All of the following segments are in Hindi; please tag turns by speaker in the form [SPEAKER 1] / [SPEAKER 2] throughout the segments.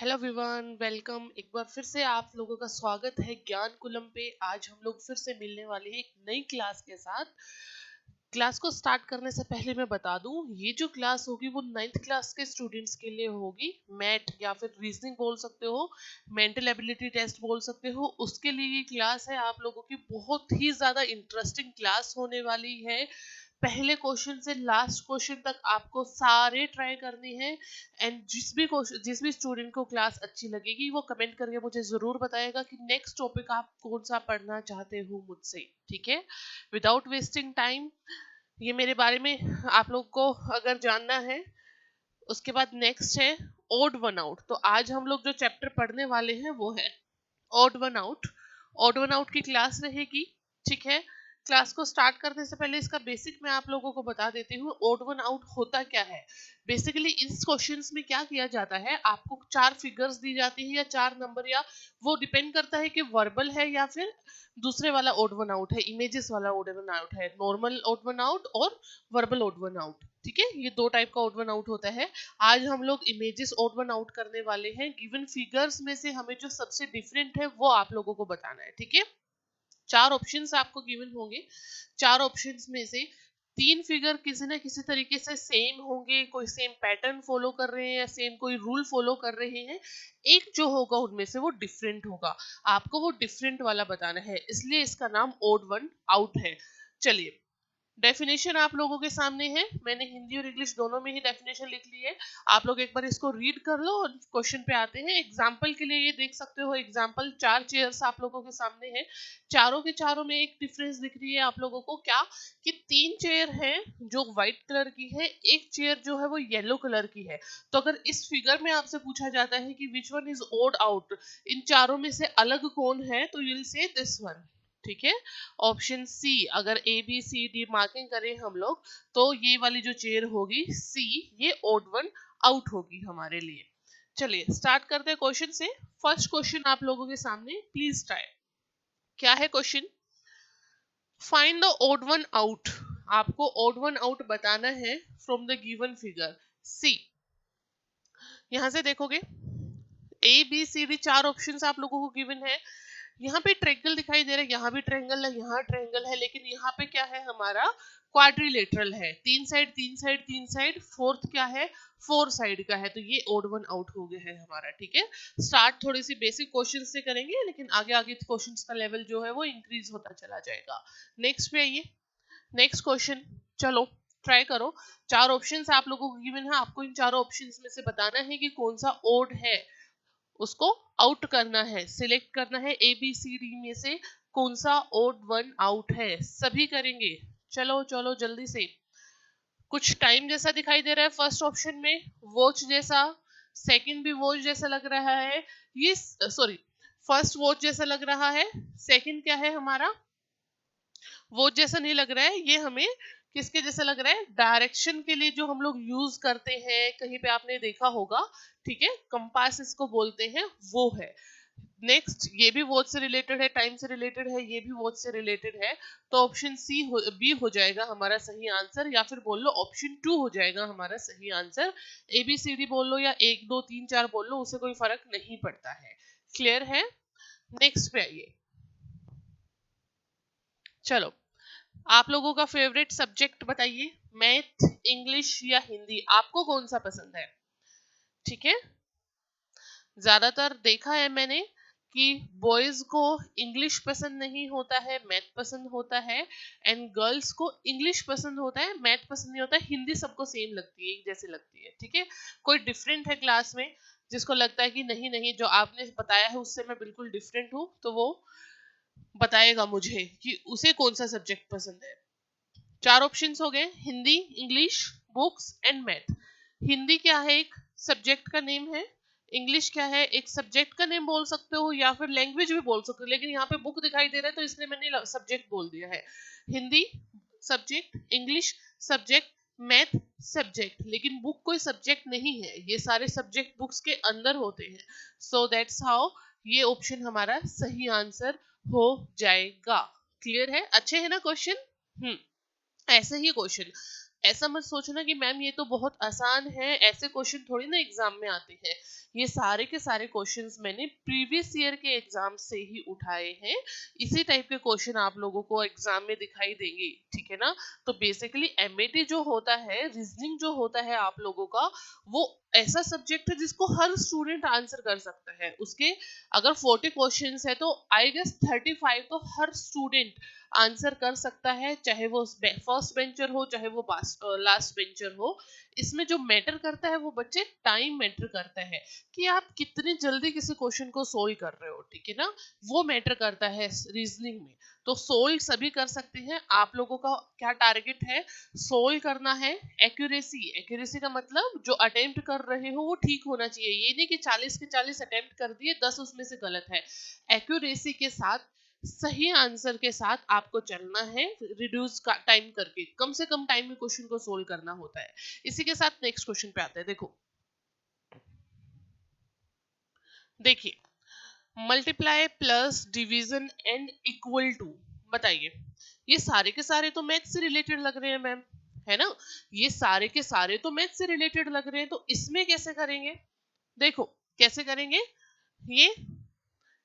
[SPEAKER 1] Hello everyone, welcome. एक बार फिर से आप लोगों का स्वागत है ज्ञान कुलम पे। आज हम लोग फिर से मिलने वाले हैं एक नई क्लास के साथ। क्लास को स्टार्ट करने से पहले मैं बता दूं, ये जो क्लास होगी वो 9th क्लास के स्टूडेंट्स के लिए होगी। मैथ या फिर रीजनिंग बोल सकते हो, मेंटल एबिलिटी टेस्ट बोल सकते हो, उसके लिए ये क्लास है। आप लोगों की बहुत ही ज़्यादा इंटरेस्टिंग क्लास होने वाली है। पहले क्वेश्चन से लास्ट क्वेश्चन तक आपको सारे ट्राई करनी है। एंड जिस भी स्टूडेंट को क्लास अच्छी लगेगी वो कमेंट करके मुझे ज़रूर बताएगा कि नेक्स्ट टॉपिक आप कौन सा पढ़ना चाहते हो मुझसे। ठीक है, विदाउट वेस्टिंग टाइम, ये मेरे बारे में आप लोग को अगर जानना है। उसके बाद नेक्स्ट है ओड वन आउट। तो आज हम लोग जो चैप्टर पढ़ने वाले हैं वो है odd one out. Odd one out की क्लास रहेगी। ठीक है, क्लास को स्टार्ट करने से पहले इसका बेसिक मैं आप लोगों को बता देती हूँ। ऑड वन आउट होता क्या है। बेसिकली इस क्वेश्चंस में क्या किया जाता है, आपको चार फिगर्स दी जाती है या चार नंबर, या वो डिपेंड करता है कि वर्बल है या फिर दूसरे वाला ऑड वन आउट है, इमेजेस वाला ऑड वन आउट है, नॉर्मल ऑड वन आउट और वर्बल ऑड वन आउट। ठीक है, ये दो टाइप का ऑड वन आउट होता है। आज हम लोग इमेजेस ऑड वन आउट करने वाले हैं। गिवन फिगर्स में से हमें जो सबसे डिफरेंट है वो आप लोगों को बताना है। ठीक है, चार ऑप्शंस आपको गिवन होंगे। चार ऑप्शंस में से तीन फिगर किसी ना किसी तरीके से सेम होंगे, कोई सेम पैटर्न फॉलो कर रहे हैं या सेम कोई रूल फॉलो कर रहे हैं। एक जो होगा उनमें से वो डिफरेंट होगा, आपको वो डिफरेंट वाला बताना है, इसलिए इसका नाम ओड वन आउट है। चलिए, डेफिनेशन आप लोगों के सामने है। मैंने हिंदी और इंग्लिश दोनों में ही डेफिनेशन लिख ली है। आप लोग एक बार इसको रीड कर लो और क्वेश्चन पे आते हैं। एग्जाम्पल के लिए ये देख सकते हो, एग्जाम्पल चार चेयर्स आप लोगों के सामने है। चारों के चारों में एक डिफरेंस दिख रही है आप लोगों को, क्या कि तीन चेयर है जो व्हाइट कलर की है, एक चेयर जो है वो येलो कलर की है। तो अगर इस फिगर में आपसे पूछा जाता है कि which one is odd out, इन चारों में से अलग कौन है, तो you will say this one. ठीक है, ऑप्शन सी। अगर A B C D marking करें हम लोग, तो ये वाली जो चेयर होगी सी, ये ओड वन आउट होगी हमारे लिए। चलिए स्टार्ट करते हैं क्वेश्चन से। फर्स्ट क्वेश्चन आप लोगों के सामने, प्लीज ट्राई। क्या है question, find the odd one out. आपको ओड वन आउट बताना है from the given figure C. यहां से देखोगे ए बी सी डी चार ऑप्शंस आप लोगों को गिवन है। यहाँ पे ट्रायंगल दिखाई दे रहा है, यहाँ भी ट्रायंगल है, यहाँ ट्रायंगल है, लेकिन यहाँ पे क्या है हमारा, क्वाड्रिलेटरल है। तीन साइड तीन साइड तीन साइड, फोर्थ क्या है, फोर साइड का है। तो ये ओड वन आउट हो गया है हमारा। ठीक है, स्टार्ट थोड़ी सी बेसिक क्वेश्चन से करेंगे, लेकिन आगे आगे क्वेश्चन का लेवल जो है वो इंक्रीज होता चला जाएगा। नेक्स्ट पे आइए, नेक्स्ट क्वेश्चन। चलो ट्राई करो। चार ऑप्शंस आप लोगों को गिवन है, आपको इन चारों ऑप्शंस में से बताना है कि कौन सा ओड है, उसको आउट करना है, सिलेक्ट करना है ए बी सी डी में से कौन सा ओड वन आउट है। सभी करेंगे, चलो चलो जल्दी से। कुछ टाइम जैसा दिखाई दे रहा है फर्स्ट ऑप्शन में, वॉच जैसा। सेकंड भी वॉच जैसा लग रहा है, ये सॉरी, फर्स्ट वॉच जैसा लग रहा है। सेकंड क्या है हमारा, वॉच जैसा नहीं लग रहा है, ये हमें किसके जैसा लग रहा है, डायरेक्शन के लिए जो हम लोग यूज करते हैं, कहीं पे आपने देखा होगा। ठीक है, कंपास इसको बोलते हैं, वो है। नेक्स्ट, ये भी वॉच से रिलेटेड है, टाइम से रिलेटेड है, ये भी वॉच से रिलेटेड है। तो ऑप्शन सी बी हो जाएगा हमारा सही आंसर, या फिर बोल लो ऑप्शन टू हो जाएगा हमारा सही answer. A B C D बोल लो या एक दो तीन चार बोल लो, उसे कोई फर्क नहीं पड़ता है। क्लियर है, नेक्स्ट पे आइए। चलो, आप लोगों का फेवरेट सब्जेक्ट बताइए, मैथ, इंग्लिश या हिंदी, आपको कौन सा पसंद है। ठीक है, ज्यादातर देखा है मैंने कि बॉयज को इंग्लिश पसंद नहीं होता है, मैथ पसंद होता है, एंड गर्ल्स को इंग्लिश पसंद होता है, मैथ पसंद नहीं होता है। हिंदी सबको सेम लगती है, एक जैसे लगती है। ठीक है, कोई डिफरेंट है क्लास में जिसको लगता है कि नहीं नहीं, जो आपने बताया है उससे मैं बिल्कुल डिफरेंट हूँ, तो वो बताएगा मुझे कि उसे कौन सा सब्जेक्ट पसंद है। चार ऑप्शंस हो गए, Hindi, English, books and math. Hindi क्या है, एक सब्जेक्ट का नेम है। इंग्लिश क्या है, एक सब्जेक्ट का नेम बोल सकते हो, या फिर लैंग्वेज भी बोल सकते हो, लेकिन यहाँ पे बुक दिखाई दे रहा है तो इसलिए मैंने सब्जेक्ट बोल दिया है। Hindi subject, English subject, math subject, लेकिन बुक कोई सब्जेक्ट नहीं है, ये सारे सब्जेक्ट बुक्स के अंदर होते हैं। सो दैट्स हाउ ये ऑप्शन हमारा सही आंसर हो जाएगा। क्लियर है, अच्छे है ना क्वेश्चन। ऐसे ही क्वेश्चन, ऐसा मत सोचना कि मैम ये तो बहुत आसान है, ऐसे क्वेश्चन थोड़ी ना एग्जाम में आते हैं। ये सारे के सारे क्वेश्चंस मैंने प्रीवियस ईयर के एग्जाम से ही उठाए हैं। इसी टाइप के क्वेश्चन आप लोगों को एग्जाम में दिखाई देंगे, ठीक है ना। तो बेसिकली एमएटी जो होता है, रीजनिंग जो होता है आप लोगों का, वो ऐसा सब्जेक्ट है जिसको हर स्टूडेंट आंसर कर सकता है। उसके अगर 40 क्वेश्चंस है तो आई गेस 35 तो हर स्टूडेंट आंसर कर सकता है, चाहे वो फर्स्ट बेंचर हो चाहे वो लास्ट बेंचर हो। इसमें जो मैटर करता है वो बच्चे टाइम मैटर करता है, कि आप कितनी जल्दी किसी क्वेश्चन को सोल्व कर रहे हो, ठीक है ना। वो मैटर करता है रीजनिंग में। तो सोल्व सभी कर सकते हैं। आप लोगों का क्या टारगेट है? सोल्व करना है। एक्यूरेसी, एक्यूरेसी का मतलब जो अटेम्प्ट कर रहे हो वो ठीक होना चाहिए। ये नहीं कि 40 के 40 अटेम्प्ट कर दिए, 10 उसमें से गलत है। एक्यूरेसी के साथ, सही आंसर के साथ आपको चलना है। रिड्यूस का टाइम करके कम से कम टाइम में क्वेश्चन को सोल्व करना होता है। इसी के साथ नेक्स्ट क्वेश्चन पे आते हैं। देखो, देखिए, multiply plus division and equal to, बताइए। ये सारे के सारे तो मैथ से रिलेटेड लग रहे हैं मैम, है ना। ये सारे के सारे तो मैथ से रिलेटेड लग रहे हैं, तो इसमें कैसे करेंगे? देखो कैसे करेंगे। ये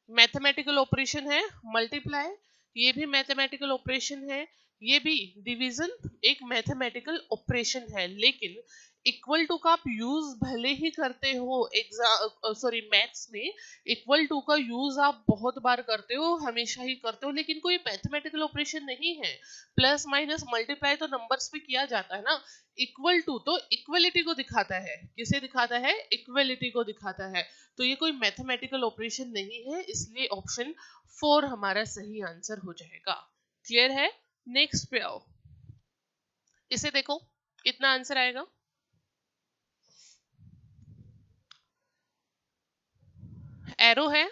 [SPEAKER 1] मैथमेटिकल ऑपरेशन है मल्टीप्लाई, ये भी मैथमेटिकल ऑपरेशन है, ये भी डिवीजन एक मैथमेटिकल ऑपरेशन है। लेकिन इक्वल टू का आप यूज भले ही करते हो एग्जाम, सॉरी मैथ्स में, इक्वल टू का यूज आप बहुत बार करते हो, हमेशा ही करते हो, लेकिन कोई मैथमेटिकल ऑपरेशन नहीं है। प्लस माइनस मल्टीप्लाई तो नंबर्स पे किया जाता है ना। इक्वल टू तो इक्वलिटी को दिखाता है। किसे दिखाता है? इक्वलिटी को दिखाता है। तो ये कोई मैथमेटिकल ऑपरेशन नहीं है, इसलिए ऑप्शन 4 हमारा सही आंसर हो जाएगा। क्लियर है? नेक्स्ट पे आओ। इसे देखो कितना आंसर आएगा। एरो है,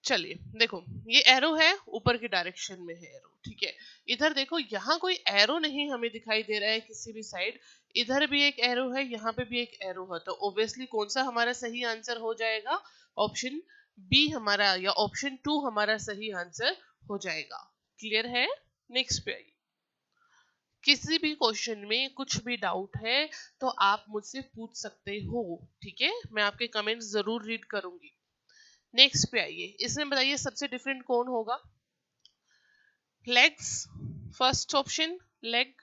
[SPEAKER 1] चलिए देखो, ये एरो है, ऊपर की डायरेक्शन में है एरो, ठीक है। इधर देखो, यहाँ कोई एरो नहीं हमें दिखाई दे रहा है किसी भी साइड। इधर भी एक एरो है, यहाँ पे भी एक एरो है, तो ऑब्वियसली कौन सा हमारा सही आंसर हो जाएगा? ऑप्शन बी हमारा, या ऑप्शन 2 हमारा सही आंसर हो जाएगा। क्लियर है? नेक्स्ट पे आइए। किसी भी क्वेश्चन में कुछ भी डाउट है तो आप मुझसे पूछ सकते हो, ठीक है। मैं आपके कमेंट्स जरूर रीड करूंगी। नेक्स्ट पे आइए। इसमें बताइए सबसे डिफरेंट कौन होगा? Legs, first option leg.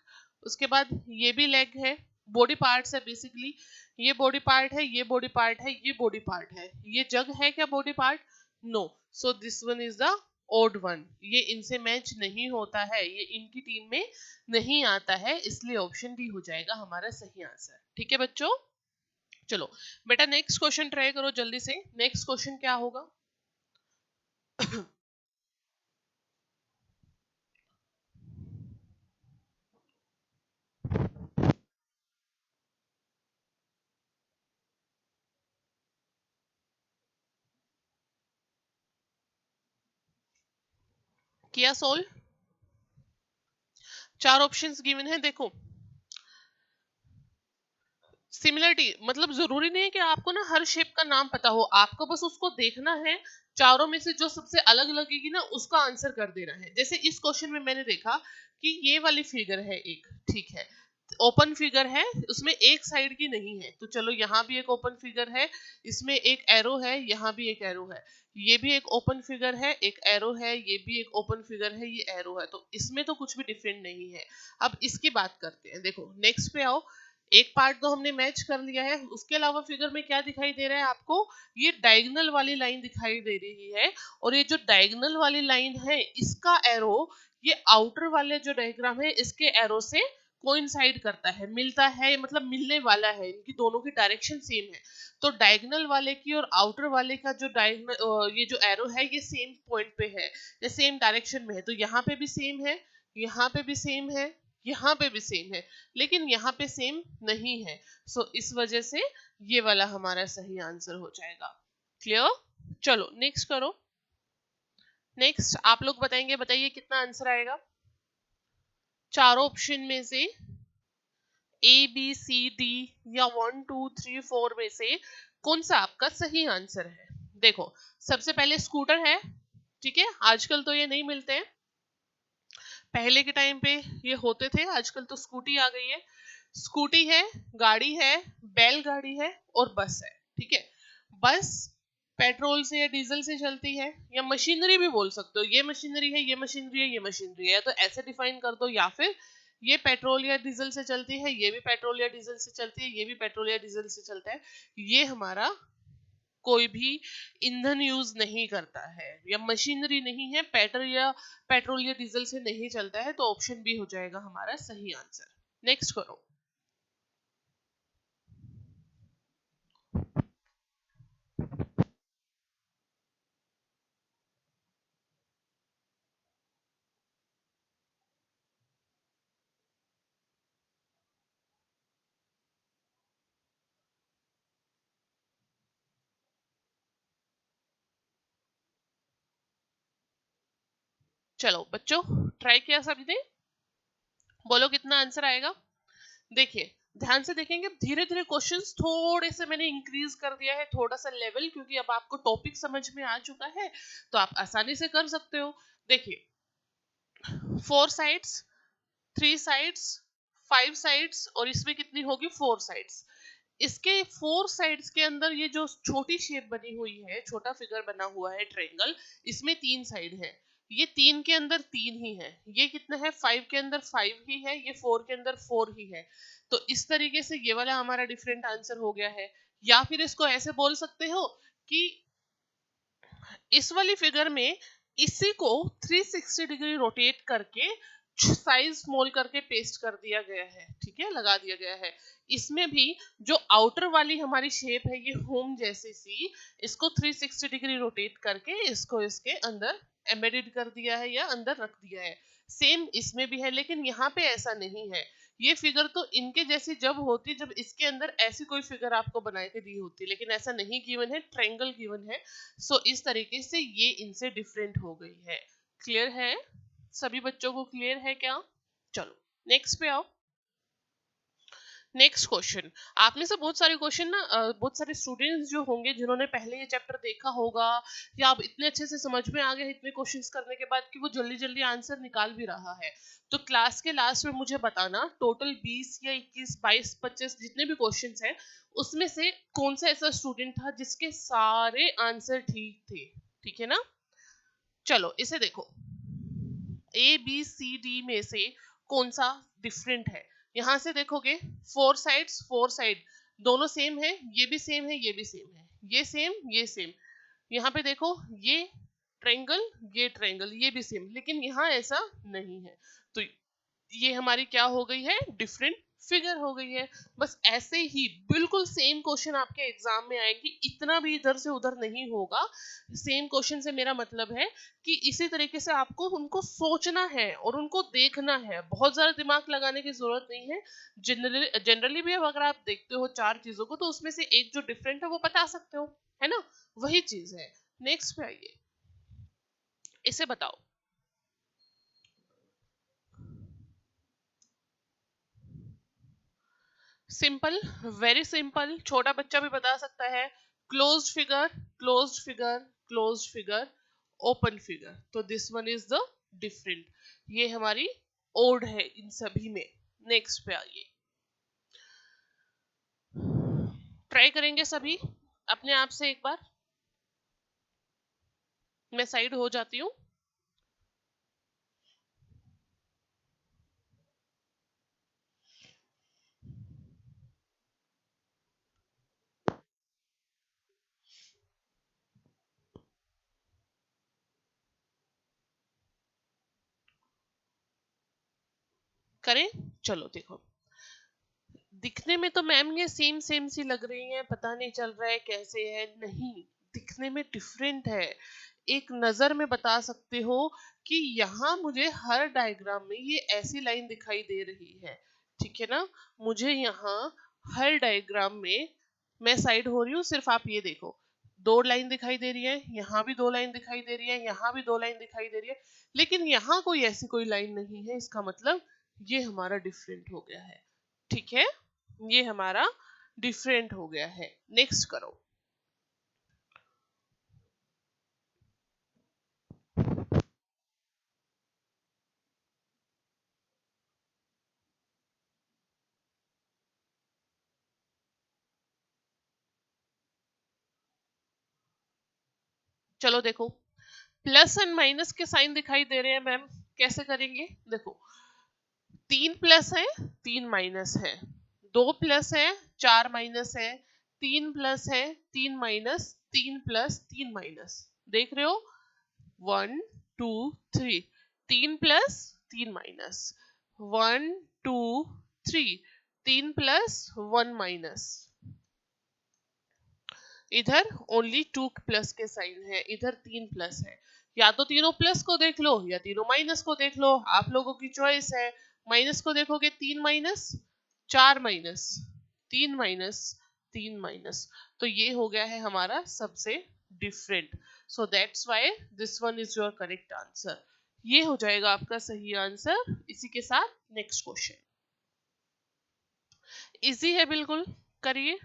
[SPEAKER 1] उसके बाद ये भी लेग है, बॉडी पार्ट्स है बेसिकली। ये बॉडी पार्ट है, ये बॉडी पार्ट है, ये बॉडी पार्ट है। ये जग है क्या body part? No. So this one is the odd one. ये इनसे मैच नहीं होता है, ये इनकी टीम में नहीं आता है, इसलिए ऑप्शन डी हो जाएगा हमारा सही आंसर। ठीक है बच्चों, चलो बेटा नेक्स्ट क्वेश्चन ट्राई करो जल्दी से। नेक्स्ट क्वेश्चन क्या होगा? किया सोल्व? चार ऑप्शंस गिवन है, देखो। सिमिलरिटी मतलब जरूरी नहीं है कि आपको ना हर शेप का नाम पता हो, आपको बस उसको देखना है। चारों में से जो सबसे अलग लगेगी ना उसका आंसर कर देना है। जैसे इस क्वेश्चन में मैंने देखा कि ये वाली फिगर है एक, ठीक है, ओपन फिगर है, उसमें एक साइड की नहीं है, तो चलो यहाँ भी एक ओपन फिगर है, इसमें एक एरो है, यहाँ भी एक एरो है। ये भी एक ओपन फिगर है, एक एरो है, ये भी एक ओपन फिगर है, ये एरो है, तो इसमें तो कुछ भी डिफरेंट नहीं है। अब इसकी बात करते हैं। देखो नेक्स्ट पे आओ। एक पार्ट तो हमने मैच कर लिया है, उसके अलावा फिगर में क्या दिखाई दे रहा है आपको? ये डायगोनल वाली लाइन दिखाई दे रही है, और ये जो डायगोनल वाली लाइन है इसका एरो, ये आउटर वाले जो डायग्राम है इसके एरो से कोइंसाइड करता है, मिलता है, मतलब मिलने वाला है, इनकी दोनों की डायरेक्शन सेम है। तो डायगोनल वाले की और आउटर वाले का जो डायगोनल, ये जो एरो है ये सेम पॉइंट पे है, ये सेम डायरेक्शन में है, तो यहाँ पे भी सेम है, यहाँ पे भी सेम है, यहाँ पे भी सेम है, लेकिन यहाँ पे सेम नहीं है। सो इस वजह से ये वाला हमारा सही आंसर हो जाएगा। क्लियर? चलो नेक्स्ट करो। नेक्स्ट आप लोग बताएंगे, बताइए कितना आंसर आएगा। चारों ऑप्शन में से ए बी सी डी या 1 2 3 4 में से कौन सा आपका सही आंसर है? देखो सबसे पहले स्कूटर है, ठीक है, आजकल तो ये नहीं मिलते हैं। पहले के टाइम पे ये होते थे, आजकल तो स्कूटी आ गई है। स्कूटी है, गाड़ी है, बैलगाड़ी है और बस है। ठीक है, बस पेट्रोल से या डीजल से चलती है, या मशीनरी भी बोल सकते हो, ये मशीनरी है, ये मशीनरी है, ये मशीनरी है, तो ऐसे डिफाइन कर दो। या फिर ये पेट्रोल या डीजल से चलती है, ये भी पेट्रोल या डीजल से चलती है, ये भी पेट्रोल या डीजल से चलता है। ये हमारा कोई भी ईंधन यूज नहीं करता है, या मशीनरी नहीं है, पेट्रोल या डीजल से नहीं चलता है, तो ऑप्शन बी हो जाएगा हमारा सही आंसर। नेक्स्ट करो। चलो बच्चों, ट्राई किया सबने? बोलो कितना आंसर आएगा। देखिए, ध्यान से देखेंगे, धीरे धीरे क्वेश्चंस थोड़े से मैंने इंक्रीज कर दिया है, थोड़ा सा लेवल, क्योंकि अब आपको टॉपिक समझ में आ चुका है, तो आप आसानी से कर सकते हो। देखिए, 4 साइड्स, 3 साइड्स, 5 साइड्स, और इसमें कितनी होगी, 4 साइड्स। इसके 4 साइड्स के अंदर ये जो छोटी शेप बनी हुई है, छोटा फिगर बना हुआ है ट्रायंगल, इसमें 3 साइड है। ये 3 के अंदर 3 ही है, ये कितना है, 5 के अंदर 5 ही है, ये 4 के अंदर 4 ही है। तो इस तरीके से ये वाला हमारा डिफरेंट आंसर हो गया है। या फिर इसको ऐसे बोल सकते हो कि इस वाली फिगर में इसी को 360 डिग्री रोटेट करके साइज स्मॉल करके पेस्ट कर दिया गया है। ठीक है, लगा दिया गया है। इसमें भी जो आउटर वाली हमारी शेप है, ये होम जैसी सी, इसको 360 डिग्री रोटेट करके इसको इसके अंदर एम्बेडेड कर दिया है या अंदर रख दिया है। सेम इसमें भी है, लेकिन यहाँ पे ऐसा नहीं है। ये फिगर तो इनके जैसी जब होती, जब इसके अंदर ऐसी कोई फिगर आपको बना के दी होती, लेकिन ऐसा नहीं गिवन है, ट्रायंगल गिवन है। सो इस तरीके से ये इनसे डिफरेंट हो गई है। क्लियर है? सभी बच्चों को क्लियर है क्या? चलो नेक्स्ट पे आओ। नेक्स्ट क्वेश्चन, आप में से बहुत सारे क्वेश्चन ना, बहुत सारे स्टूडेंट्स जो होंगे जिन्होंने पहले ये चैप्टर देखा होगा, या अब इतने अच्छे से समझ में आ गए इतने क्वेश्चंस करने के बाद कि वो जल्दी जल्दी आंसर निकाल भी रहा है। तो क्लास के लास्ट में मुझे बताना, टोटल 20 या 21, 22, 25 जितने भी क्वेश्चंस हैं, उसमें से कौन सा ऐसा स्टूडेंट था जिसके सारे आंसर ठीक थे। ठीक है ना? चलो इसे देखो, ए बी सी डी में से कौन सा डिफरेंट है। यहां से देखोगे, 4 साइड्स, 4 साइड दोनों सेम है, ये भी सेम है, ये भी सेम है, ये सेम, ये सेम। यहाँ पे देखो, ये ट्रायंगल, ये ट्रायंगल, ये भी सेम, लेकिन यहाँ ऐसा नहीं है। तो ये हमारी क्या हो गई है, डिफरेंट फिगर हो गई है। बस ऐसे ही बिल्कुल सेम क्वेश्चन आपके एग्जाम में आएंगे, इतना भी इधर से उधर नहीं होगा। सेम क्वेश्चन से मेरा मतलब है कि इसी तरीके से आपको उनको सोचना है और उनको देखना है, बहुत ज्यादा दिमाग लगाने की जरूरत नहीं है। जनरली जनरली भी अब अगर आप देखते हो 4 चीजों को, तो उसमें से एक जो डिफरेंट है वो बता सकते हो, है ना? वही चीज है। नेक्स्ट पे आइए, इसे बताओ। सिंपल, वेरी सिंपल, छोटा बच्चा भी बता सकता है। Closed figure, closed figure, closed figure, open figure, तो this one is the different. ये हमारी ओड है इन सभी में। नेक्स्ट पे आइए, ट्राई करेंगे सभी अपने आप से एक बार। मैं साइड हो जाती हूँ। करें? चलो देखो, दिखने में तो मैम ये सेम सेम सी लग रही है, पता नहीं चल रहा है कैसे है। नहीं, दिखने में डिफरेंट है। एक नजर में बता सकते हो कि यहाँ मुझे हर डायग्राम में ये ऐसी लाइन दिखाई दे रही है। ठीक है ना? मुझे यहाँ हर डायग्राम में, मैं साइड हो रही हूँ, सिर्फ आप ये देखो, 2 लाइन दिखाई दे रही है, यहाँ भी 2 लाइन दिखाई दे रही है, यहाँ भी 2 लाइन दिखाई दे रही है, लेकिन यहाँ कोई ऐसी कोई लाइन नहीं है। इसका मतलब ये हमारा डिफरेंट हो गया है। ठीक है, ये हमारा डिफरेंट हो गया है। नेक्स्ट करो। चलो देखो, प्लस एंड माइनस के साइन दिखाई दे रहे हैं मैम, कैसे करेंगे? देखो, 3 प्लस है, 3 माइनस है, 2 प्लस है, 4 माइनस है, 3 प्लस है, 3 माइनस, 3 प्लस, 3 माइनस। देख रहे हो, 1 2 3, 3 प्लस 3 माइनस, 1 2 3, 3 प्लस 1 माइनस। इधर ओनली 2 प्लस के साइन है, इधर 3 प्लस है। या तो तीनों प्लस को देख लो या तीनों माइनस को देख लो, आप लोगों की चॉइस है। माइनस को देखोगे, 3 माइनस, 4 माइनस, 3 माइनस, 3 माइनस। तो ये हो गया है हमारा सबसे different. So that's why this one is your correct answer. ये हो जाएगा आपका सही आंसर। इसी के साथ नेक्स्ट क्वेश्चन इजी है बिल्कुल, करिए।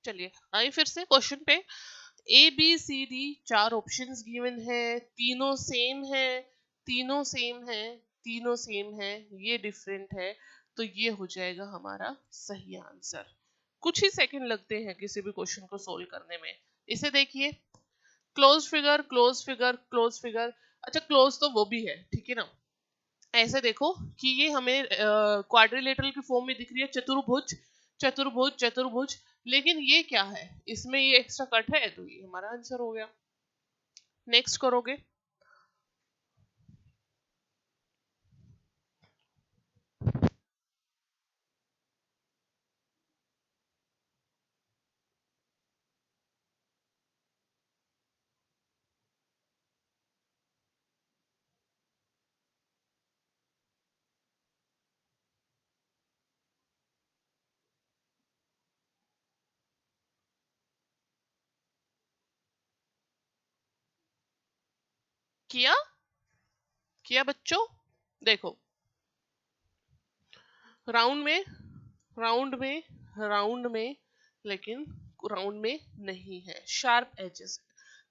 [SPEAKER 1] चलिए आइए फिर से क्वेश्चन पे। A B C D 4 options given है, तीनों सेम है, तीनों सेम है, तीनों सेम है, ये डिफरेंट है। तो ये हो जाएगा हमारा सही आंसर। कुछ ही सेकंड लगते हैं किसी भी क्वेश्चन को सोल्व करने में। इसे देखिए, close figure, close figure, close figure. अच्छा, क्लोज तो वो भी है, ठीक है ना। ऐसे देखो कि ये हमें क्वाड्रिलेटरल की फॉर्म में दिख रही है, चतुर्भुज, चतुर्भुज, चतुर्भुज। लेकिन ये क्या है, इसमें ये एक्स्ट्रा कट है, तो ये हमारा आंसर हो गया। नेक्स्ट करोगे, किया किया बच्चों। देखो, राउंड में, राउंड में, राउंड में, लेकिन राउंड में नहीं है, शार्प एजेस।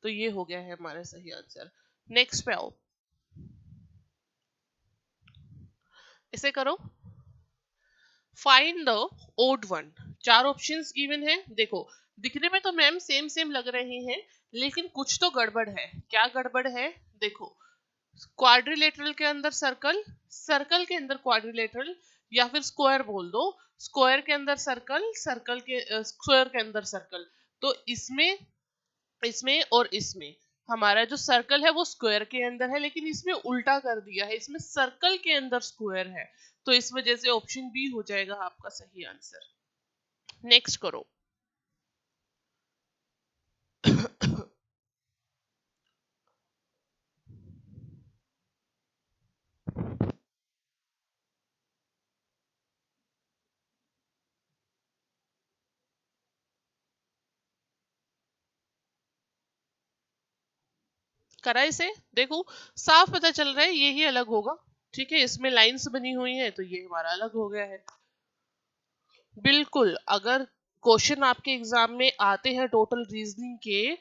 [SPEAKER 1] तो ये हो गया है हमारा सही आंसर। नेक्स्ट पे आओ, इसे करो। Find the odd one. 4 options given है। देखो, दिखने में तो मैम सेम सेम लग रहे हैं, लेकिन कुछ तो गड़बड़ है। क्या गड़बड़ है? देखो, क्वाड्रिलेटरल के अंदर सर्कल, सर्कल के अंदर क्वाड्रिलेटरल, या फिर स्क्वायर बोल दो, स्क्वायर के अंदर सर्कल, सर्कल के स्क्वायर के अंदर सर्कल। तो इसमें, इसमें और इसमें हमारा जो सर्कल है वो स्क्वायर के अंदर है, लेकिन इसमें उल्टा कर दिया है, इसमें सर्कल के अंदर स्क्वायर है। तो इस वजह से ऑप्शन बी हो जाएगा आपका सही आंसर। नेक्स्ट करो। करा इसे, देखो साफ पता चल रहा है ये ही अलग होगा। ठीक है, इसमें लाइंस बनी हुई है, तो ये हमारा अलग हो गया है। बिल्कुल, अगर क्वेश्चन आपके एग्जाम में आते हैं टोटल रीजनिंग के,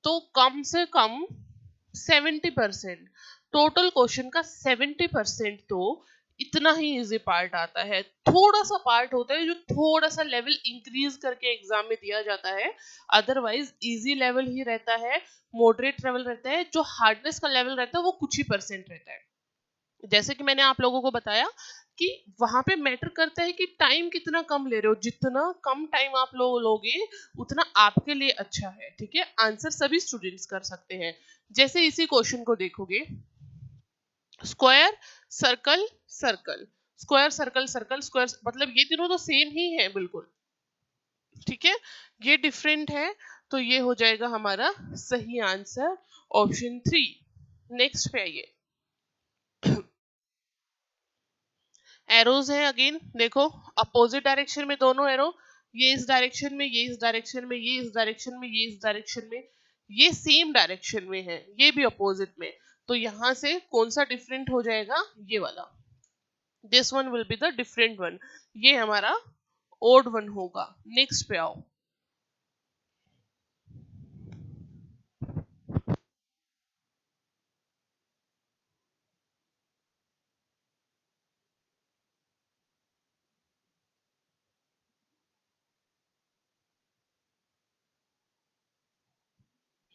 [SPEAKER 1] तो कम से कम 70%, टोटल क्वेश्चन का 70% तो इतना ही इजी पार्ट आता है। थोड़ा सा पार्ट होता है जो थोड़ा सा लेवल इंक्रीज करके एग्जाम में दिया जाता है, अदरवाइज इजी लेवल ही रहता है, मॉडरेट लेवल रहता है। जो हार्डनेस का लेवल रहता है वो कुछ ही परसेंट रहता है। जैसे कि मैंने आप लोगों को बताया कि वहां पे मैटर करता है कि टाइम कितना कम ले रहे हो, जितना कम टाइम आप लोग लोगे उतना आपके लिए अच्छा है। ठीक है, आंसर सभी स्टूडेंट्स कर सकते हैं। जैसे इसी क्वेश्चन को देखोगे, square, circle, circle, square, circle, circle, square, मतलब ये तीनों तो सेम ही है बिल्कुल। ठीक है, ये डिफरेंट है। तो ये हो जाएगा हमारा सही आंसर, ऑप्शन 3। नेक्स्ट पे आइए। एरोज हैं अगेन, देखो अपोजिट डायरेक्शन में दोनों एरो, ये इस डायरेक्शन में, ये इस डायरेक्शन में, ये इस डायरेक्शन में, ये इस डायरेक्शन में, ये सेम डायरेक्शन में है, ये भी अपोजिट में। तो यहां से कौन सा डिफरेंट हो जाएगा? ये वाला, this one will be the different one. ये हमारा ओड वन होगा। नेक्स्ट पे आओ।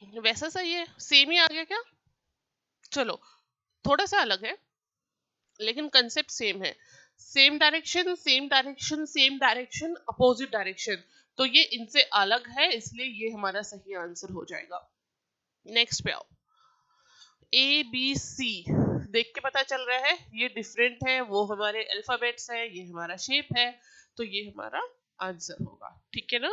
[SPEAKER 1] वैसा सही है, सेम ही आ गया क्या? चलो, थोड़ा सा अलग है लेकिन कंसेप्ट सेम है। Same direction, same direction, same direction, opposite direction. तो ये इनसे अलग है, इसलिए ये हमारा सही आंसर हो जाएगा। नेक्स्ट पे आओ। ए बी सी देख के पता चल रहा है ये डिफरेंट है, वो हमारे अल्फाबेट्स है, ये हमारा शेप है, तो ये हमारा आंसर होगा। ठीक है ना?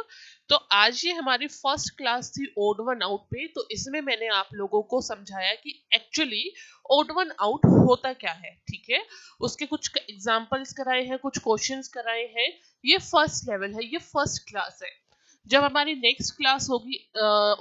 [SPEAKER 1] तो आज ये हमारी फर्स्ट क्लास थी ओड वन आउट पे। तो इसमें मैंने आप लोगों को समझाया कि एक्चुअली ओड वन आउट होता क्या है। ठीक है, उसके कुछ एग्जांपल्स कराए हैं, कुछ क्वेश्चंस कराए हैं। ये फर्स्ट लेवल है, ये फर्स्ट क्लास है। जब हमारी नेक्स्ट क्लास होगी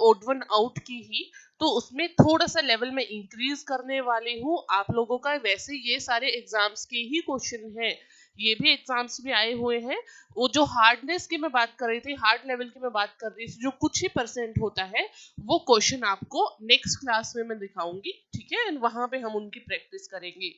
[SPEAKER 1] ओड वन आउट की ही, तो उसमें थोड़ा सा लेवल में इंक्रीज करने वाली हूँ आप लोगों का। वैसे ये सारे एग्जाम्स के ही क्वेश्चन हैं, ये भी एग्जाम्स में आए हुए हैं। वो जो हार्डनेस की मैं बात कर रही थी, हार्ड लेवल की मैं बात कर रही थी, जो कुछ ही परसेंट होता है, वो क्वेश्चन आपको नेक्स्ट क्लास में मैं दिखाऊंगी। ठीक है, एंड वहां पे हम उनकी प्रैक्टिस करेंगे।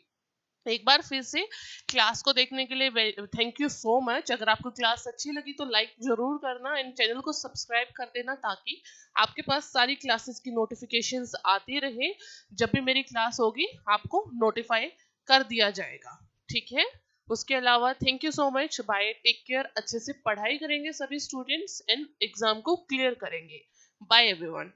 [SPEAKER 1] एक बार फिर से क्लास को देखने के लिए थैंक यू सो मच। अगर आपको क्लास अच्छी लगी तो लाइक जरूर करना एंड चैनल को सब्सक्राइब कर देना, ताकि आपके पास सारी क्लासेस की नोटिफिकेशंस आती रहे। जब भी मेरी क्लास होगी आपको नोटिफाई कर दिया जाएगा। ठीक है, उसके अलावा thank you so much, bye, take care. अच्छे से पढ़ाई करेंगे सभी स्टूडेंट्स एंड एग्जाम को क्लियर करेंगे। Bye everyone.